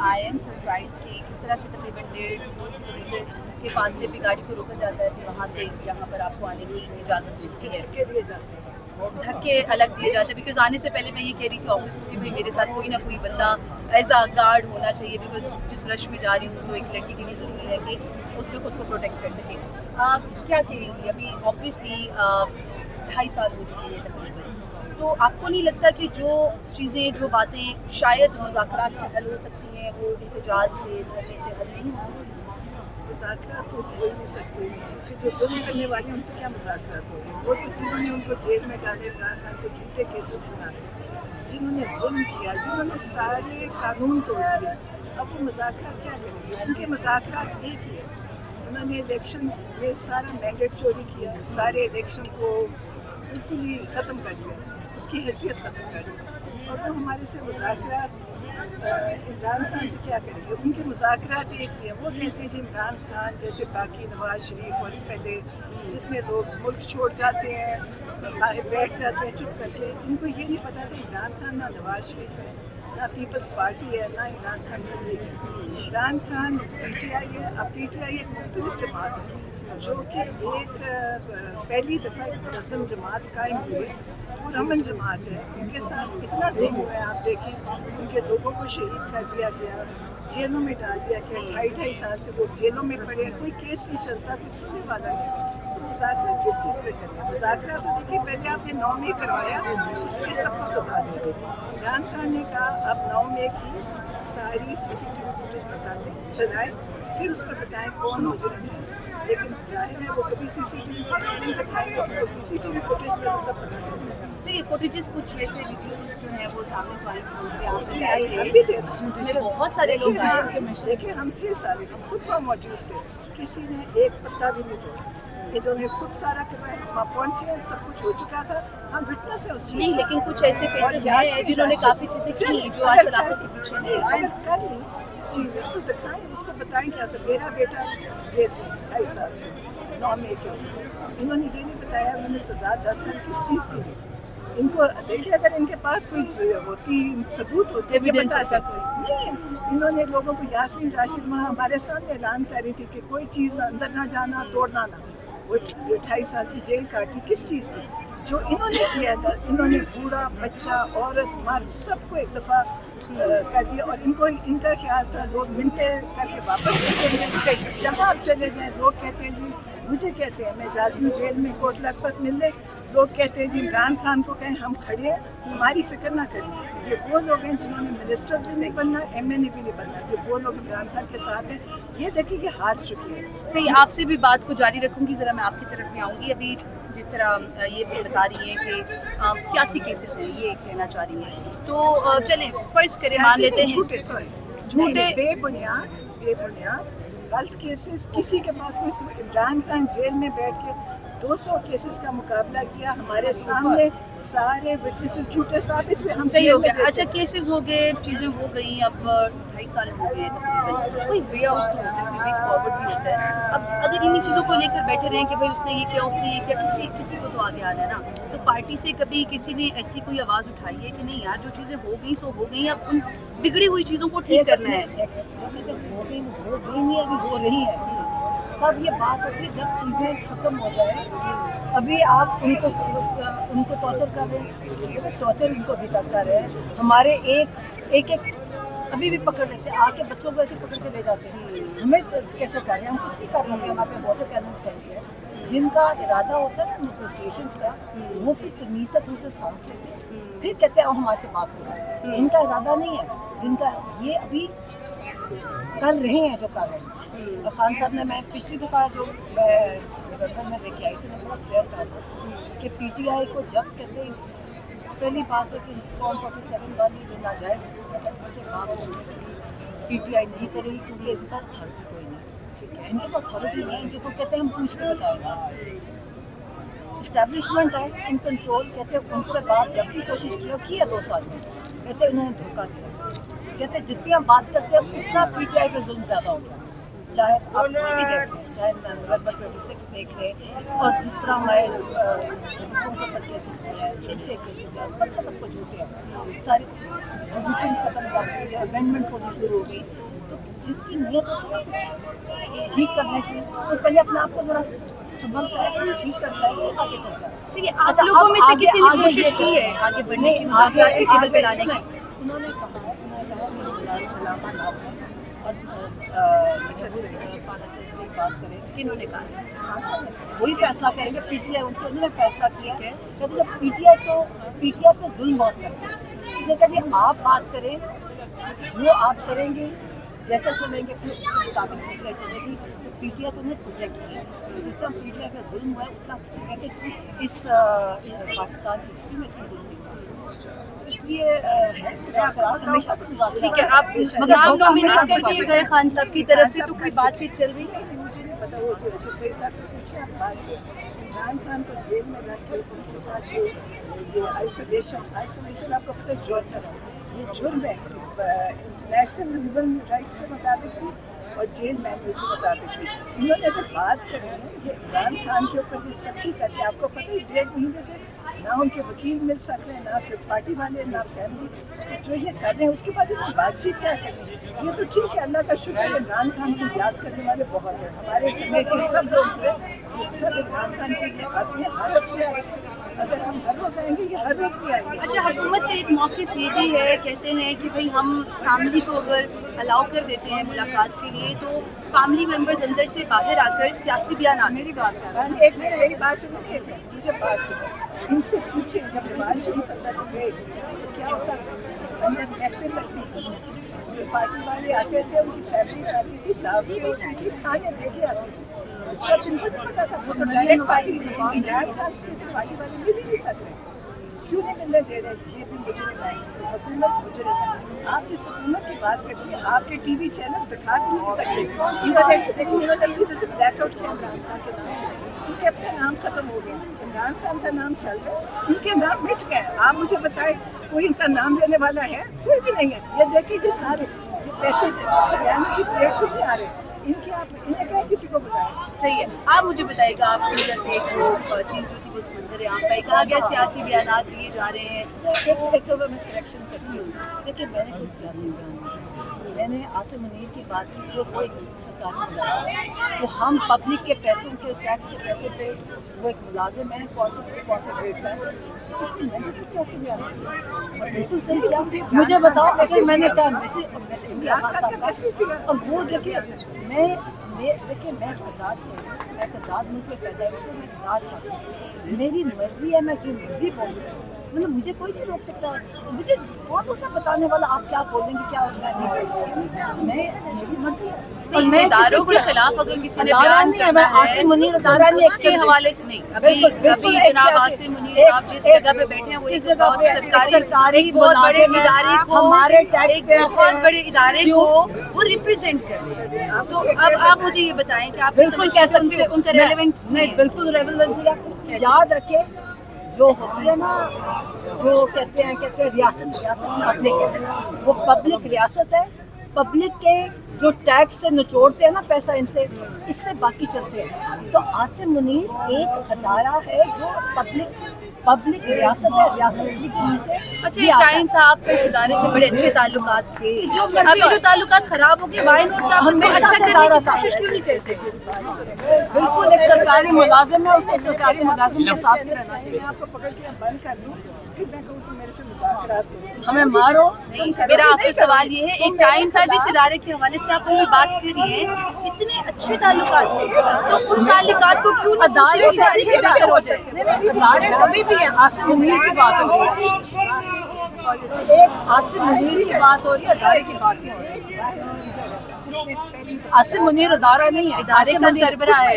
I am surprise कि किस तरह से तकरीबन 1.5 किलोमीटर के फासले पे गाड़ी को रोका जाता है फिर वहाँ से यहाँ पर आपको आने की इजाज़त मिलती है, धक्के दिए जाते हैं। धक्के अलग दिए जाते हैं। बिकॉज आने से पहले मैं ये कह रही थी ऑफिस को कि भाई मेरे साथ कोई ना कोई बंदा एज अ गार्ड होना चाहिए, बिकॉज जिस रश में जा रही हूँ तो एक लड़की के लिए ज़रूरी है कि उसमें खुद को प्रोटेक्ट कर सके। क्या कहेंगी, अभी ऑब्वियसली 2.5 साल हो चुकी है तकरीबन, तो आपको नहीं लगता कि जो चीज़ें जो बातें शायद मुज़ाकरात से हल हो सकती हैं वो एहतजाज से धरने से हल नहीं हो सकती? मुज़ाकरात तो हो ही नहीं सकते, क्योंकि जो जुल्म करने वाले हैं उनसे क्या मुज़ाकरात हो गए। वो तो जिन्होंने उनको जेल में डाले, इमरान खान को झूठे केसेस बना के, जिन्होंने जुल्म किया, जिन्होंने सारे कानून तोड़ दिए, अब वो मुज़ाकरात क्या करेंगे? उनके मुज़ाकरात एक ही है, उन्होंने इलेक्शन में सारा मैंडेट चोरी किया, सारे इलेक्शन को बिल्कुल ही ख़त्म कर दिया, उसकी हैसियत ख़त्म कर दी, और वो हमारे से मुज़ाकरात इमरान खान से क्या करेंगे? उनके मुज़ाकरात एक ही है। वो कहते हैं जी इमरान खान जैसे बाकी नवाज शरीफ और पहले जितने लोग मुल्क छोड़ जाते हैं, बाहर बैठ जाते हैं चुप करके, इनको ये नहीं पता था इमरान खान ना नवाज शरीफ है, ना पीपल्स पार्टी है, ना इमरान खान बनेगी। इमरान खान PTI है। अब PTI एक मुख्तलिफ जमात है जो कि एक पहली दफ़ा एक मुनज़्ज़म जमात कायम हुई, पुरअमन जमात है। उनके साथ इतना जुल्म हुआ है, आप देखें, उनके लोगों को शहीद कर दिया गया, जेलों में डाल दिया गया, 2.5 साल से वो जेलों में पड़े, कोई केस नहीं चलता, कोई सुनने वाला नहीं। तो मुज़ाकरा किस चीज़ पे करना? मुज़ाकरा तो देखिए पहले आपने 9 मई करवाया, उसमें सबको सज़ा दे दी। इमरान खान ने कहा अब 9 मई की सारी CCTV फुटेज निकालें, चलाएं, फिर उसमें बताएं कौन मुजरिम है। लेकिन जाहिर है वो कभी CCTV फुटेज नहीं दिखाएंगे, क्योंकि CCTV फुटेज में तो सब पता चल जाएगा। सही फुटेजेस कुछ वैसे वीडियोस जो हैं वो सामने तो आए उसमें आई हम भी थे, उसमें बहुत सारे लोग आए। देखिए हम थे सारे, हम खुद वहाँ मौजूद थे, किसी ने एक पत्ता भी नहीं तोड़ा, इन्होंने खुद सारा करवाया, वहाँ पहुँचे, सब कुछ हो चुका था, हम विटनेस है उस चीज़। नहीं, लेकिन कुछ ऐसे फेसेस हैं जिन्होंने काफ़ी चीज़ें की जो आज सलाखों के पीछे नहीं। अगर कर ली चीज़ें तो दिखाएं, उसको बताएं क्या सब। मेरा बेटा जेल में 2.5 साल से 9 मई के ऊपर, इन्होंने ये नहीं बताया उन्होंने सज़ा 10 साल किस चीज़ की दी। इनको देखिए अगर इनके पास कोई होती सबूत होते बताते नहीं, इन्होंने लोगों को, यास्मीन राशिद वहाँ हमारे सामने ऐलान कर रही थी कि कोई चीज़ अंदर ना जाना, तोड़ना ना, वो 2.5 साल से जेल काटी किस चीज़ की? जो इन्होंने किया था, इन्होंने बूढ़ा बच्चा औरत मर्द सबको एक दफ़ा कर दिया, और इनको इनका ख्याल था लोग मिलते करके वापस निकलेंगे। जहाँ आप चले जाएं लोग कहते हैं जी, मुझे कहते हैं मैं जाती हूँ जेल में कोट लखपत मिलने, लोग कहते हैं जी इमरान खान को कहें हम खड़े हैं, हमारी फिक्र ना करें। ये वो लोग हैं जिन्होंने मिनिस्टर भी नहीं बनना, MNA भी नहीं बनना, ये वो लोग इमरान खान के साथ हैं। ये देखिए ये हार चुकी है। सही, आपसे भी बात को जारी रखूंगी, ज़रा मैं आपकी तरफ में आऊँगी। अभी जिस तरह ये भी बता रही हैं कि सियासी केसेस हैं, ये कहना चाह रही हैं, तो चलें फ़र्ज़ करें मान लेते हैं झूठे बेबुनियाद गलत केसेस, किसी के पास कोई, इमरान खान जेल में बैठ के 200 केसेस का मुकाबला किया, हमारे सामने सारे विटनेसेस झूठे साबित हुए। हम सही हो गया, अच्छा केसेस हो गए, चीज़ें हो गई, अब 2.5 साल हो गए तकरीबन, कोई वे आउट तो होता है, कोई वे फॉरवर्ड भी होता है। अब अगर इन्हीं चीज़ों को लेकर बैठे रहें कि भाई उसने ये किया, उसने ये किया, किसी को तो आगे आना है ना। तो पार्टी से कभी किसी ने ऐसी कोई आवाज़ उठाई है कि नहीं यार जो चीज़ें हो गई सो हो गई, अब उन बिगड़ी हुई चीज़ों को ठीक करना है? अभी हो रही है, तब ये बात होती है जब चीज़ें ख़त्म हो जाए। अभी आप उनको टॉर्चर कर रहे हैं, टॉर्चर इसको भी करता रहे। हमारे एक अभी भी पकड़ लेते हैं, आके बच्चों को ऐसे पकड़ के ले जाते हैं। हमें कैसे कर रहे हैं? हम कुछ नहीं कर रहे हैं, वहाँ पे वोटर कैनल करके जिनका इरादा होता है ना नेगोशिएशंस का, वो फिर तमीज़त से सांस लेते हैं, फिर कहते हैं हमारे से बात करो। इनका इरादा नहीं है, जिनका ये अभी कर रहे हैं जो कर रहे हैं। और खान साहब ने, मैं पिछली दफ़ा जो मैं में लेके आई थी, मैं बहुत क्लियर कहा था कि PTI को जब कहते हैं, पहली बात है कि फॉर्म 47 वाली जो नाजायज़ इससे बात PTI नहीं करेगी, क्योंकि इनका अथॉरिटी कोई नहीं, ठीक है, इनके पास अथॉरिटी नहीं है, इनके तो कहते हैं हम पूछ के बताएंगे। इस्टेब्लिशमेंट है इन कंट्रोल, कहते हैं उनसे बात जब भी कोशिश की है 2 साल में, कहते हैं उन्होंने धोखा दिया, कहते हैं जितनी हम बात करते हैं उतना PTI पे जुल्म ज़्यादा हो गया। चाहे आप कोई भी देख लें, चाहे नवंबर 26 देख लें, और जिस तरह हमारे हुकूमत पर केसेस किए हैं, झूठे केसेस हैं, पता सबको झूठे हैं, सारी जुडिशरी खत्म कर दी है, अमेंडमेंट्स होनी शुरू हो गई। तो जिसकी नीयत होती है कुछ ठीक करने की, तो पहले अपने आप को ज़रा संभलता है, ठीक करता है, तो आगे चलता है। सही है, आप लोगों में से किसी ने कोशिश की है आगे बढ़ने की, मुज़ाकरात की टेबल पे लाने की? उन्होंने कहा अलामा नासिर और बात करें, किन्होंने कहा? वही फैसला करेंगे, पीटीआई उनके उन्होंने फैसला किया है। कहते जब पीटीआई पे जुल्म बहुत करते हैं, इसे कहते आप बात करें, जो आप करेंगे जैसा चलेंगे फिर उसके मुताबिक पीटीआई चलेगी। तो पीटीआई को उन्हें प्रोटेक्ट किया, जितना पीटीआई पे जुल्म हुआ है उतना किसी कहते इस पाकिस्तान की हिस्ट्री में इतना जुल्म नहीं था। तो इसलिए हमेशा से ठीक है, आप नाम नॉमिनेट कर दिए गए खान साहब की तरफ से, तो कोई बातचीत चल रही है? नहीं, मुझे नहीं पता, वो जो जैसे साहब से पूछे आप बात से इमरान खान को जेल में रख के उनके साथ जो ये आइसोलेशन आपको पता है जुर्म है, ये जुर्म है इंटरनेशनल ह्यूमन राइट्स के मुताबिक भी और जेल मैनुअल के मुताबिक भी। इन्होंने अगर बात कर रहे हैं ये इमरान खान के ऊपर ये सख्ती करके, आपको पता है 1.5 महीने से ना उनके वकील मिल सक रहे हैं, ना फिर पार्टी वाले, ना फैमिली, तो जो ये कर रहे हैं उसके बाद इन्होंने बातचीत क्या करनी है? ये तो ठीक है, अल्लाह का शुक्र है, इमरान खान को याद करने वाले बहुत हैं, हमारे समेत ये सब लोग जो है ये सब इमरान खान के लिए आते हैं, हर हफ्ते आते हैं। अगर हम हर रोज़ आएंगे ये हर रोज़ भी आएंगे। अच्छा, हुकूमत का एक मौक़िफ़ ये भी है, कहते हैं कि भाई हम फैमिली को अगर अलाउ कर देते हैं मुलाकात के लिए, तो फैमिली मेंबर्स अंदर से बाहर आकर सियासी बयान। मेरी बात कर एक मिनट मेरी बात सुनिए, मुझे बात सुनो, इनसे पूछे जब नवाज शरीफ अंदर गए तो क्या होता था? अंदर महफिल लगती थी, पार्टी वाले आते थे, उनकी फैमिलीज आती थी, दावतें होती थी, खाने दे के आते थे। उस वक्त इनको नहीं पता था, वो तो डायरेक्ट पार्टी इमरान खान के तो पार्टी वाले मिल ही नहीं सक रहे, क्यों नहीं मिलने दे रहे? ये भी मुजरिम है, हुकूमत मुजरिम है। आप जिस हुकूमत की बात करती है, आपके टीवी चैनल्स दिखा भी नहीं सकते। इन्होंने से ब्लैकआउट किया इमरान खान के नाम, इनके अपने नाम खत्म हो गए, इमरान खान का नाम चल रहा है, इनके नाम मिट गए। आप मुझे बताएं कोई इनका नाम लेने वाला है? कोई भी नहीं है। ये देखिए ये सारे ये पैसे हरियाणा की प्लेट पे नहीं आ रहे, इनके आप इन्हें क्या किसी को बताएं? सही है, आप मुझे बताइएगा, आपकी वजह से एक वो चीज़ जो थी वो समंदर आम का कहा गया सियासी बयान दिए जा रहे हैं। एक तो मैं करेक्शन करती हूँ, देखिए मैंने कुछ सियासी बयान नहीं, मैंने आसिम मुनीर की बात की जो वो एक सरकारी मुलाजिम है, वो हम पब्लिक के पैसों के टैक्स के पैसों पे वो एक मुलाजिम है, कौन से ग्रेड का है, तो इसलिए मैंने कुछ सियासी बयान किया। बिल्कुल सही किया, मुझे बताओ अगर मैंने कहा मैसेज दिया खान साहब का, और वो देखिए देखिए मैं एक आज़ाद शहर, मैं एक आज़ाद मुल्क में पैदा हुई हूँ, मैं एक आज़ाद शख्स हूँ, मेरी मर्जी है, मैं जो मर्जी बोलूँ, मतलब मुझे कोई नहीं रोक सकता। मुझे कौन होता बताने वाला आप क्या बोलेंगे, क्या मैं नहीं बोलूँगी, मैं मेरी मर्जी है। और मैं इदारों के खिलाफ अगर किसी ने बयान करना है, आसिम मुनीर अदारा नहीं उसके हवाले से नहीं, अभी जनाब आसिम मुनीर साहब जिस जगह पे बैठे हैं वो एक बहुत सरकारी बहुत बड़े इदारे को, हमारे एक बहुत बड़े इदारे को वो रिप्रेजेंट कर रहे हैं। तो अब आप मुझे ये बताएं कि आप बिल्कुल कह सकते हैं उनका रेलेवेंस नहीं, बिल्कुल रेलेवेंस है। याद रखें जो होती है ना, जो कहते हैं रियासत पब्लिक है, वो पब्लिक रियासत है, पब्लिक के जो टैक्स से निचोड़ते हैं ना पैसा इनसे, इससे बाकी चलते हैं। तो आसिम मुनीर एक अदारा है जो पब्लिक रियासत है, रियासत के नीचे। अच्छा, एक टाइम था आपका इस इदारे से बड़े अच्छे ताल्लुकात थे, अभी जो ताल्लुकात खराब हो गए, वाई नॉट आप उसको अच्छा करने की कोशिश क्यों नहीं करते? बिल्कुल एक सरकारी मुलाजिम है, उसको सरकारी मुलाजिम के हिसाब से रहना चाहिए। आपको पकड़ के बंद कर दूं, फिर मैं कहूँ तुम मेरे से मुज़ाकरात करो, हमें मारो नहीं। मेरा आपसे सवाल ये है, एक टाइम था जिस इदारे के हवाले से आप हमें बात कर रही हैं, इतने अच्छे ताल्लुकात थे, तो उन ताल्लुकात को क्यों अदारे से बेहतर हो जाए? अदारे सभी भी हैं। आसिम मुनीर की बात हो रही है, एक आसिम मुनीर की बात हो रही है, अदारे की बात नहीं हो रही। आसिम मुनीर अदारा नहीं है, इदारे का सरबराह है।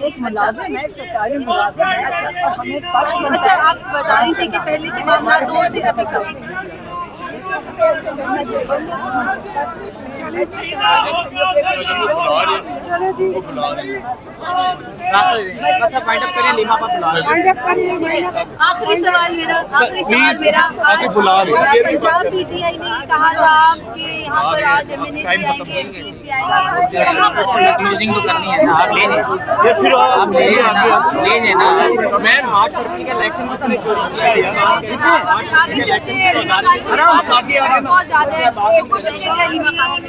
एक मुलाजिम है, सरकारी मुलाजिम है। अच्छा, और हमें फर्ज बनता अच्छा, है। आप बता रही थी कि पहले के मामला दोस्त थे, अभी क्यों? ऐसे करना चाहिए। चलो जी आखिरी सवाल मेरा आज पंजाब पीटीआई ने ये कहा था कि यहाँ पर आज एमएनएस भी आएंगे, एमपीज भी आएंगे, यहाँ पर क्लोजिंग तो करनी है ना, आप ले लें, फिर आप ले लें ना, मैं हार्ट सर्किल का इलेक्शन में से चोरी आगे चलते हैं, रीमा खान से बहुत ज्यादा है, कोशिश की है रीमा खान से